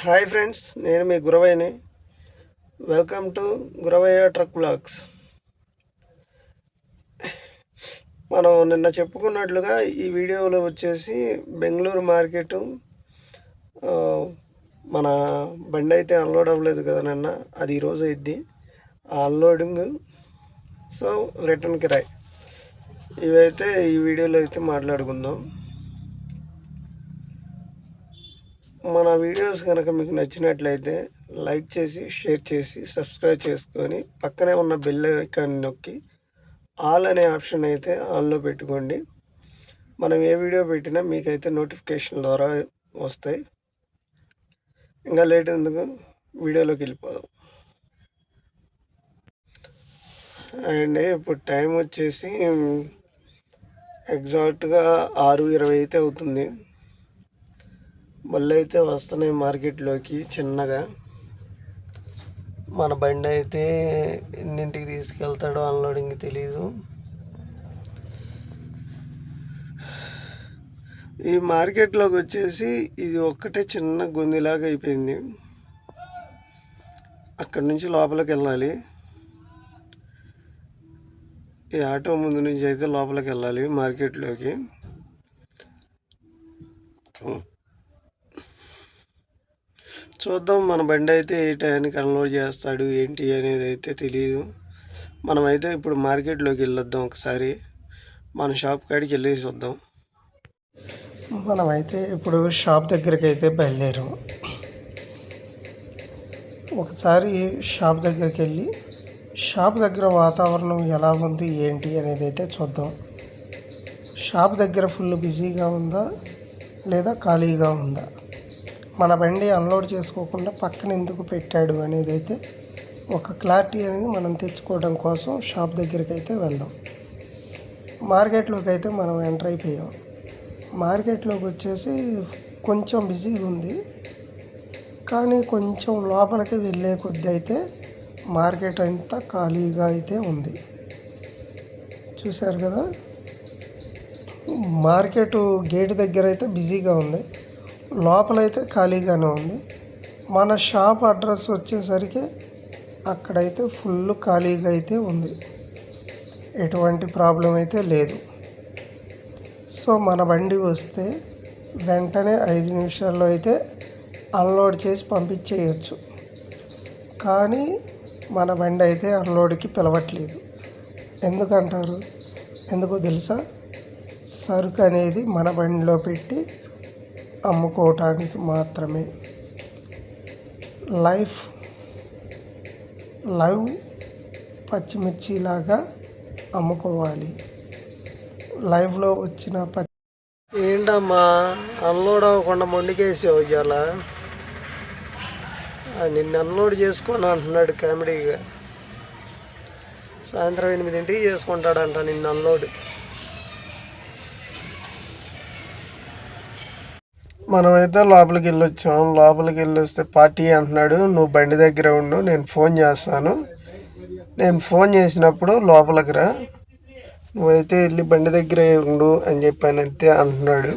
Hi friends, నేను మీ గురవయ్యని. Welcome to Guravayya truck blogs. మనం నిన్న చెప్పుకున్నట్లుగా ఈ వీడియోలో వచ్చేసి బెంగళూరు మార్కెట్ మన బండి అయితే అన్లోడ్ అవ్వలేదు కదా నిన్న, అది ఈరోజు అయింది అన్లోడింగ్. సో రిటర్న్ కిరాయ్ ఇవైతే ఈ వీడియోలో అయితే మాట్లాడుకుందాం. మన వీడియోస్ కనుక మీకు నచ్చినట్లయితే లైక్ చేసి, షేర్ చేసి, సబ్స్క్రైబ్ చేసుకొని పక్కనే ఉన్న బెల్ ఐకాన్ నొక్కి ఆల్ అనే ఆప్షన్ అయితే ఆన్లో పెట్టుకోండి. మనం ఏ వీడియో పెట్టినా మీకైతే నోటిఫికేషన్ ద్వారా వస్తాయి. ఇంకా లేట్ ఎందుకు, వీడియోలోకి వెళ్ళిపోదాం. అండ్ ఇప్పుడు టైం వచ్చేసి ఎగ్జాక్ట్గా 6:20 అయితే అవుతుంది. మళ్ళీ అయితే వస్తున్నాయి మార్కెట్లోకి చిన్నగా. మన బండి అయితే ఎన్నింటికి తీసుకెళ్తాడో అన్లోడింగ్ తెలీదు. ఈ మార్కెట్లోకి వచ్చేసి ఇది ఒక్కటే చిన్న గొంతులాగా అయిపోయింది. అక్కడి నుంచి లోపలికి వెళ్ళాలి. ఈ ఆటో ముందు నుంచి అయితే లోపలికి వెళ్ళాలి మార్కెట్లోకి. చూద్దాం మన బండి అయితే ఏ టైంకి అన్లోడ్ చేస్తాడు ఏంటి అనేది అయితే తెలియదు. మనమైతే ఇప్పుడు మార్కెట్లోకి వెళ్ళొద్దాం, ఒకసారి మన షాప్ కాడికి వెళ్ళేసి వద్దాం. మనమైతే ఇప్పుడు షాప్ దగ్గరికి అయితే బయలుదేరాం. ఒకసారి షాప్ దగ్గరికి వెళ్ళి షాప్ దగ్గర వాతావరణం ఎలా ఉంది ఏంటి అనేది అయితే చూద్దాం. షాప్ దగ్గర ఫుల్ బిజీగా ఉందా లేదా ఖాళీగా ఉందా, మన బండి అన్లోడ్ చేసుకోకుండా పక్కన ఎందుకు పెట్టాడు అనేది అయితే ఒక క్లారిటీ అనేది మనం తెచ్చుకోవడం కోసం షాప్ దగ్గరికి అయితే వెళ్దాం. మార్కెట్లోకి అయితే మనం ఎంటర్ అయిపోయాం. మార్కెట్లోకి వచ్చేసి కొంచెం బిజీగా ఉంది, కానీ కొంచెం లోపలికి వెళ్ళే కొద్దీ అయితే మార్కెట్ అంతా ఖాళీగా అయితే ఉంది. చూశారు కదా, మార్కెట్ గేట్ దగ్గర అయితే బిజీగా ఉంది, లోపలైతే ఖాళీగానే ఉంది. మన షాప్ అడ్రస్ వచ్చేసరికి అక్కడైతే ఫుల్ ఖాళీగా అయితే ఉంది, ఎటువంటి ప్రాబ్లం అయితే లేదు. సో మన బండి వస్తే వెంటనే 5 నిమిషాల్లో అయితే అన్లోడ్ చేసి పంపించేయచ్చు. కానీ మన బండి అయితే అన్లోడ్కి పిలవట్లేదు. ఎందుకంటారు? ఎందుకో తెలుసా? సరుకు అనేది మన బండిలో పెట్టి అమ్ముకోవటానికి మాత్రమే. లైవ్ పచ్చిమిర్చిలాగా అమ్ముకోవాలి. లైవ్లో వచ్చిన ఏంటమ్మా అన్లోడ్ అవ్వకుండా మొండికేసావు ఇవాళ? నిన్ను అన్లోడ్ చేసుకొని అంటున్నాడు కామెడీగా. సాయంత్రం 8ంటికి చేసుకుంటాడంట నిన్ను అన్లోడ్. మనమైతే లోపలికి వెళ్ళొచ్చాం. లోపలికి వెళ్ళి వస్తే పార్టీ అంటున్నాడు, నువ్వు బండి దగ్గర ఉండు, నేను ఫోన్ చేస్తాను, నేను ఫోన్ చేసినప్పుడు లోపలికి రా, నువ్వైతే వెళ్ళి బండి దగ్గరే ఉండు అని చెప్పానంతే అంటున్నాడు.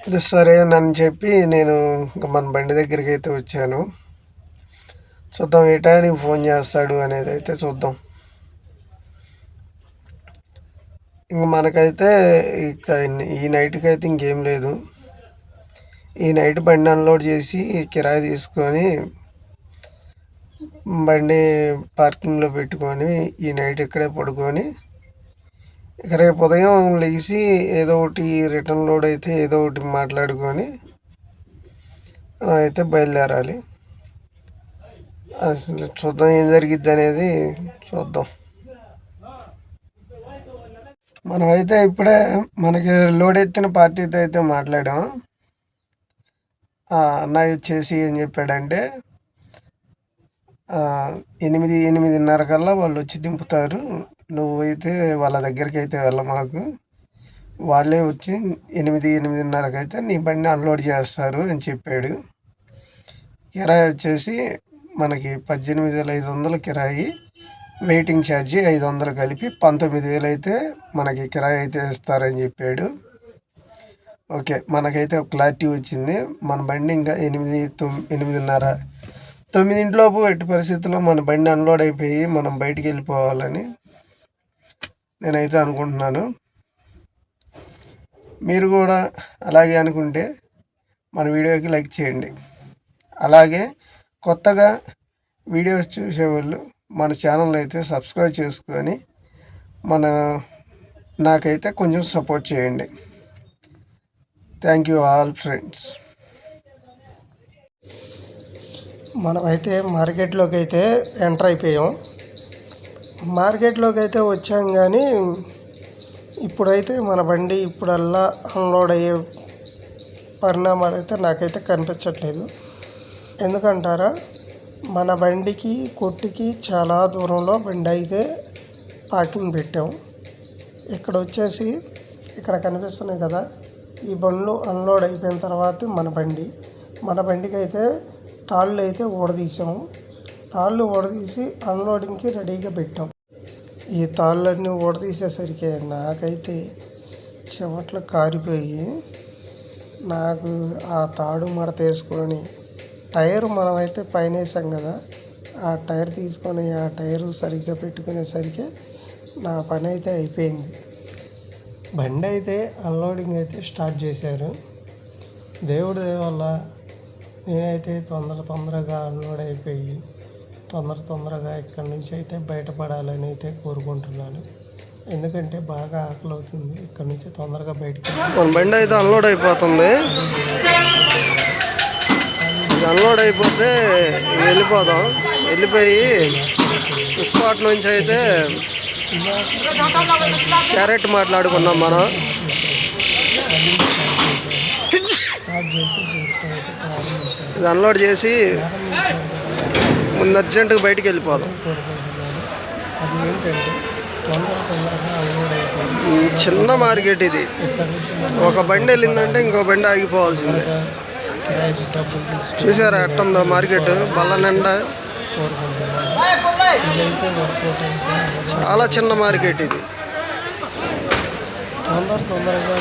ఇది సరేనని చెప్పి నేను మన బండి దగ్గరికి అయితే వచ్చాను. చూద్దాం ఏ టైంకి ఫోన్ చేస్తాడు అనేది అయితే చూద్దాం. ఇంక మనకైతే ఈ నైట్కి అయితే ఇంకేం లేదు. ఈ నైట్ బండి అన్లోడ్ చేసి కిరాయి తీసుకొని బండి పార్కింగ్లో పెట్టుకొని ఈ నైట్ ఇక్కడే పడుకొని ఇక రేపు ఉదయం లేచి ఏదో ఒకటి రిటర్న్ లోడ్ అయితే ఏదో ఒకటి మాట్లాడుకొని అయితే బయలుదేరాలి. అసలు చూద్దాం ఏం జరిగిద్ది అనేది చూద్దాం. మనమైతే ఇప్పుడే మనకి లోడ్ ఎత్తిన పార్టీతో అయితే మాట్లాడాం. అన్నయ్య వచ్చేసి ఏం చెప్పాడంటే 8-8:30 కల్లా వాళ్ళు వచ్చి దింపుతారు, నువ్వైతే వాళ్ళ దగ్గరికి అయితే వెళ్ళమాకు, వాళ్ళే వచ్చి 8-8:30 అయితే నీ బండి అన్లోడ్ చేస్తారు అని చెప్పాడు. కిరాయి వచ్చేసి మనకి 18,500 కిరాయి, వెయిటింగ్ ఛార్జీ 500 కలిపి 19,000 అయితే మనకి కిరాయి అయితే ఇస్తారని చెప్పాడు. ఓకే, మనకైతే ఒక క్లారిటీ వచ్చింది. మన బండి ఇంకా 8:30 9 ఎట్టి పరిస్థితుల్లో మన బండి అన్లోడ్ అయిపోయి మనం బయటికి వెళ్ళిపోవాలని నేనైతే అనుకుంటున్నాను. మీరు కూడా అలాగే అనుకుంటే మన వీడియోకి లైక్ చేయండి. అలాగే కొత్తగా వీడియోస్ చూసేవాళ్ళు మన ఛానల్ అయితే సబ్స్క్రైబ్ చేసుకొని నాకైతే కొంచెం సపోర్ట్ చేయండి. Thank you all friends. మనమైతే మార్కెట్లోకి అయితే ఎంటర్ అయిపోయాం. మార్కెట్లోకి అయితే వచ్చాం, కానీ ఇప్పుడైతే మన బండి ఇప్పుడల్లా అన్లోడ్ అయ్యే పరిణామాలు అయితే నాకైతే కనిపించట్లేదు. ఎందుకంటారా, మన బండికి కొట్టుకి చాలా దూరంలో బండి అయితే పార్కింగ్ పెట్టాం. ఇక్కడ వచ్చేసి ఇక్కడ కనిపిస్తున్నాయి కదా, ఈ బండ్లు అన్లోడ్ అయిపోయిన తర్వాత మన బండికి అయితే తాళ్ళు అయితే ఊడదీసాము. తాళ్ళు ఊడదీసి అన్లోడింగ్కి రెడీగా పెట్టాం. ఈ తాళ్ళన్నీ ఊడదీసేసరికి నాకైతే చెమట్లు కారిపోయి, నాకు ఆ తాడు మడత వేసుకొని టైర్ మనమైతే పైన వేసాం కదా, ఆ టైర్ తీసుకొని ఆ టైరు సరిగ్గా పెట్టుకునేసరికి నా పని అయితే అయిపోయింది. బండి అయితే అన్లోడింగ్ అయితే స్టార్ట్ చేశారు. దేవుడి దయ వల్ల నేనైతే తొందరగా అన్లోడ్ అయిపోయి తొందరగా ఇక్కడి నుంచి అయితే బయటపడాలని అయితే కోరుకుంటున్నాను. ఎందుకంటే బాగా ఆకలి అవుతుంది. ఇక్కడ నుంచి తొందరగా బయటకు మన బండి అయితే అన్లోడ్ అయిపోతుంది. అన్లోడ్ అయిపోతే వెళ్ళిపోదాం. వెళ్ళిపోయి స్పాట్ నుంచి అయితే క్యారెట్ మాట్లాడుకున్నాం మనం. ఇది అన్లోడ్ చేసి ముందు అర్జెంటుగా బయటికి వెళ్ళిపోదాం. చిన్న మార్కెట్ ఇది. ఒక బండి వెళ్ళిందంటే ఇంకో బండి ఆగిపోవాల్సిందే. చూసారా ఎట్టుందో మార్కెట్, బల్ల నిండా. చాలా చిన్న మార్కెట్ ఇది. తొందరగా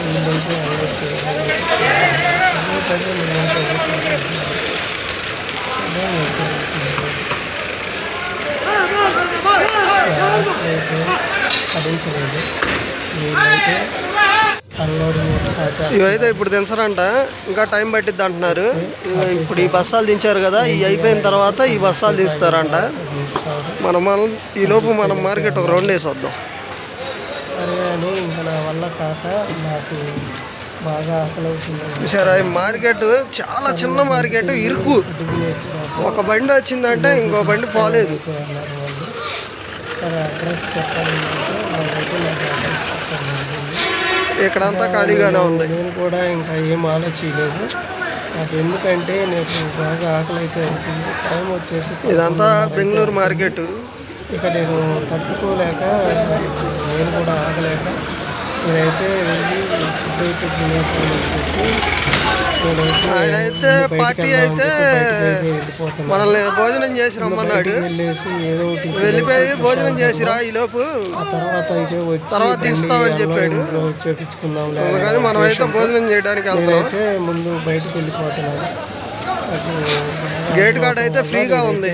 ఇవైతే ఇప్పుడు దించరంట, ఇంకా టైం పట్టిద్ది అంటున్నారు. ఇప్పుడు ఈ బస్సాలు దించారు కదా, ఇవి అయిపోయిన తర్వాత ఈ బస్సాలు తీస్తారంట. ఈలోపు మనం మార్కెట్ ఒక రౌండ్ వేసి వద్దాం. చూసారా, ఈ మార్కెట్ చాలా చిన్న మార్కెట్, ఇరుకు. ఒక బండి వచ్చిందంటే ఇంకో బండి పోలేదు. ఇక్కడంతా ఖాళీగానే ఉంది. నేను కూడా ఇంకా ఏం ఆలోచించలేదు నాకు, ఎందుకంటే నాకు బాగా ఆకలి అయితే అవుతుంది. టైం వచ్చేసి ఇదంతా బెంగళూరు మార్కెట్. ఇక నేను తట్టుకోలేక, నేను కూడా ఆగలేక నేనైతే వెళ్ళి ఫుడ్ అయితే తినేసానని చెప్పి ఆయన అయితే పార్టీ అయితే మనల్ని భోజనం చేసి రమ్మన్నాడు. వెళ్ళిపోయి భోజనం చేసిరా ఈలోపు, తర్వాత ఇస్తామని చెప్పాడు. అందుకని మనం అయితే భోజనం చేయడానికి వెళ్తున్నాం. ముందు బయటకు వెళ్ళిపోతున్నాను. గేట్ కాడ అయితే ఫ్రీగా ఉంది.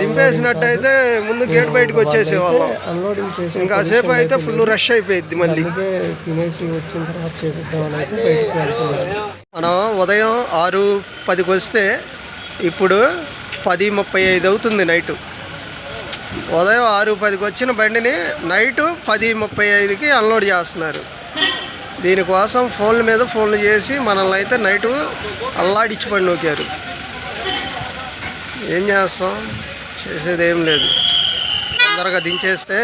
దింపేసినట్టయితే ముందు గేట్ బయటకు వచ్చేసేవాళ్ళం. ఇంకా సేపు అయితే ఫుల్ రష్ అయిపోయింది. మళ్ళీ తినేసి వచ్చిన తర్వాత చేపిద్దామని అయితే బయటకు వెళ్తున్నాం. మనం ఉదయం 6:10కి వస్తే ఇప్పుడు 10:35 అవుతుంది నైటు. ఉదయం 6:10కి వచ్చిన బండిని నైటు 10:35కి అన్లోడ్ చేస్తున్నారు. దీనికోసం ఫోన్ల మీద ఫోన్లు చేసి మనల్ని అయితే నైటు అల్లాడిచ్చి పడి నొక్కారు. ఏం చేస్తాం, చేసేది ఏం లేదు. తొందరగా దించేస్తే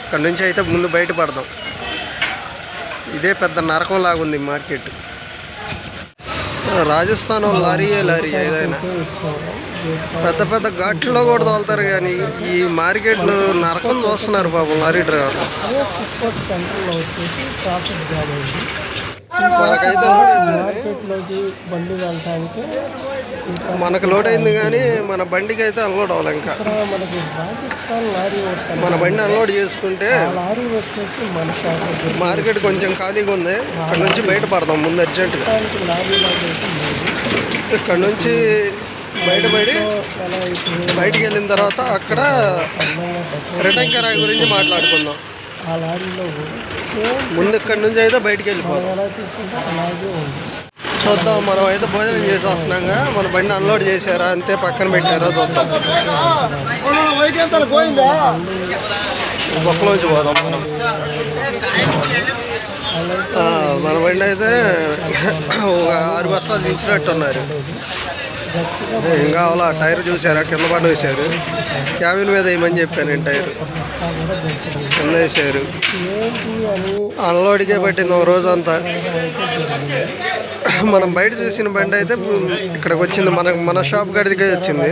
ఇక్కడ నుంచి అయితే ముందు బయటపడదాం. ఇదే పెద్ద నరకం లాగుంది మార్కెట్. రాజస్థాన్ లారీ ఏదైనా పెద్ద పెద్ద ఘాట్లో కూడా తోలుతారు, కానీ ఈ మార్కెట్లో నరకం చూస్తున్నారు పాపం లారీ డ్రైవర్లు. మనకైతే లోడ్ అయిపోయింది. మార్కెట్లోకి బండి వెళ్ళటానికి మనకు లోడ్ అయింది కానీ మన బండికి అయితే అన్లోడ్ అవ్వాలి. ఇంకా ఇక్కడ మనకి రాజస్థాన్ లారీ ఒకటి మన బండి అన్లోడ్ చేసుకుంటే ఆ లారీ వచ్చేసి మన షాప్ దగ్గర మార్కెట్ కొంచెం ఖాళీగా ఉంది. ఇక్కడ నుంచి బయటపడదాం ముందు అర్జెంటుగా. లారీ లాగా అయితే లేదు. ఇక్కడ నుంచి బయటపడి ఎలా అయిపోయింది బయటికి వెళ్ళిన తర్వాత అక్కడ రిటర్న్ కిరాయి గురించి మాట్లాడుకుందాం. ఆ లారీలో సేమ్ ముందు ఇక్కడ నుంచి అయితే బయటికి వెళ్ళిపోదాం. ఎలా చేసుకుంటే అలాగే ఉంది. చూద్దాం. మనం అయితే భోజనం చేసి వస్తున్నాగా మన బండి అన్లోడ్ చేశారా అంతే పక్కన పెట్టారా చూద్దాం. పక్కలోంచి పోదాం మనం. మన బండి అయితే ఒక 6 బస్తాలు దించినట్టున్నారు. ఏం కావాలా టైర్ చూసారా? కింద పడి వేశారు. క్యాబిన్ మీద వేయమని చెప్పాను నేను. టైర్ కింద వేసారు. అన్లోడ్కే పట్టింది ఒక రోజు అంతా. మనం బయట చూసిన బండి అయితే ఇక్కడికి వచ్చింది. మన షాప్ గడికే వచ్చింది.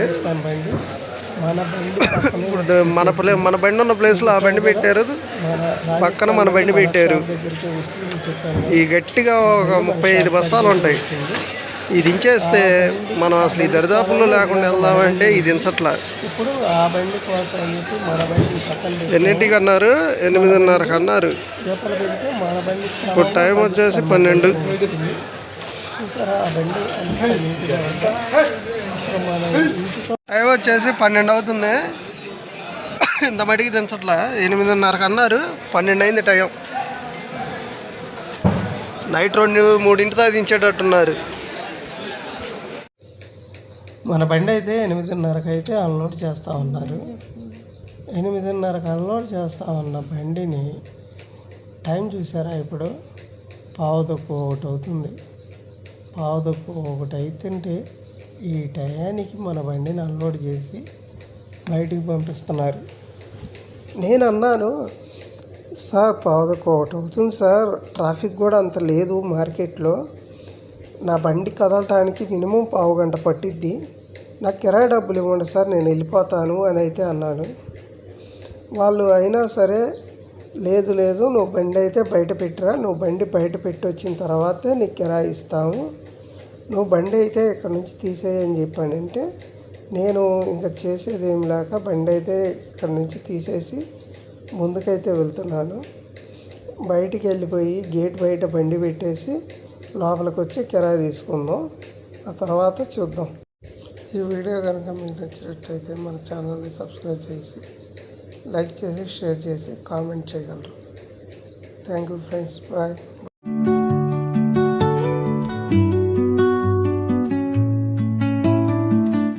ఇప్పుడు మన బండి ఉన్న ప్లేస్లో ఆ బండి పెట్టారు, పక్కన మన బండి పెట్టారు. ఈ గట్టిగా ఒక 35 బస్తాలు ఉంటాయి. ఇది దించేస్తే మనం అసలు ఈ దరిదాపుల్లో లేకుండా వెళ్దామంటే ఇది దించట్లా. ఇప్పుడు ఆ బండి కోసం అని చెప్పి మన బండి పక్కన ఎన్నింటికి అన్నారు? 8:30కి అన్నారు. యువతల పెడితే మన బండి ఇప్పుడు టైం వచ్చేసి 12. చూసారా ఆ బండి అంత నీట్గా ఉంది. అసలు మన ఇంటితో టైం వచ్చేసి 12 అవుతుంది. ఇంత మటుకి దించట్లా. 8:30కి అన్నారు, 12 అయింది టైం. నైట్ 2-3 దాకా దించేటట్టున్నారు. మన బండి అయితే 8:30కి అయితే అన్లోడ్ చేస్తూ ఉన్నారు. 8:30కి అన్లోడ్ చేస్తూ ఉన్న బండిని టైం చూసారా? ఇప్పుడు 1:15 అవుతుంది. 1:15 అవుతుంటే ఈ టయానికి మన బండిని అన్లోడ్ చేసి బయటికి పంపిస్తున్నారు. నేను అన్నాను, సార్ 1:15 అవుతుంది సార్, ట్రాఫిక్ కూడా అంత లేదు మార్కెట్లో, నా బండి కదలటానికి మినిమం 1/2 గంట పట్టిద్ది, నాకు కిరాయి డబ్బులు ఇవ్వండి సార్, నేను వెళ్ళిపోతాను అని అయితే అన్నాను. వాళ్ళు అయినా సరే లేదు నువ్వు బండి అయితే బయట పెట్టిరా, నువ్వు బండి బయట పెట్టి వచ్చిన తర్వాతే నీకు కిరాయి ఇస్తాము, నువ్వు బండి అయితే ఇక్కడ నుంచి తీసేయని చెప్పానంటే నేను ఇంకా చేసేది ఏం లేక బండి అయితే ఇక్కడ నుంచి తీసేసి ముందుకైతే వెళ్తున్నాను. బయటికి వెళ్ళిపోయి గేట్ బయట బండి పెట్టేసి లోపలికి వచ్చి కిరాయి తీసుకుందాం, ఆ తర్వాత చూద్దాం. ఈ వీడియో కనుక మీకు నచ్చినట్లయితే మన ఛానల్ని సబ్స్క్రైబ్ చేసి లైక్ చేసి షేర్ చేసి కామెంట్ చేయగలరు. Thank you friends, bye.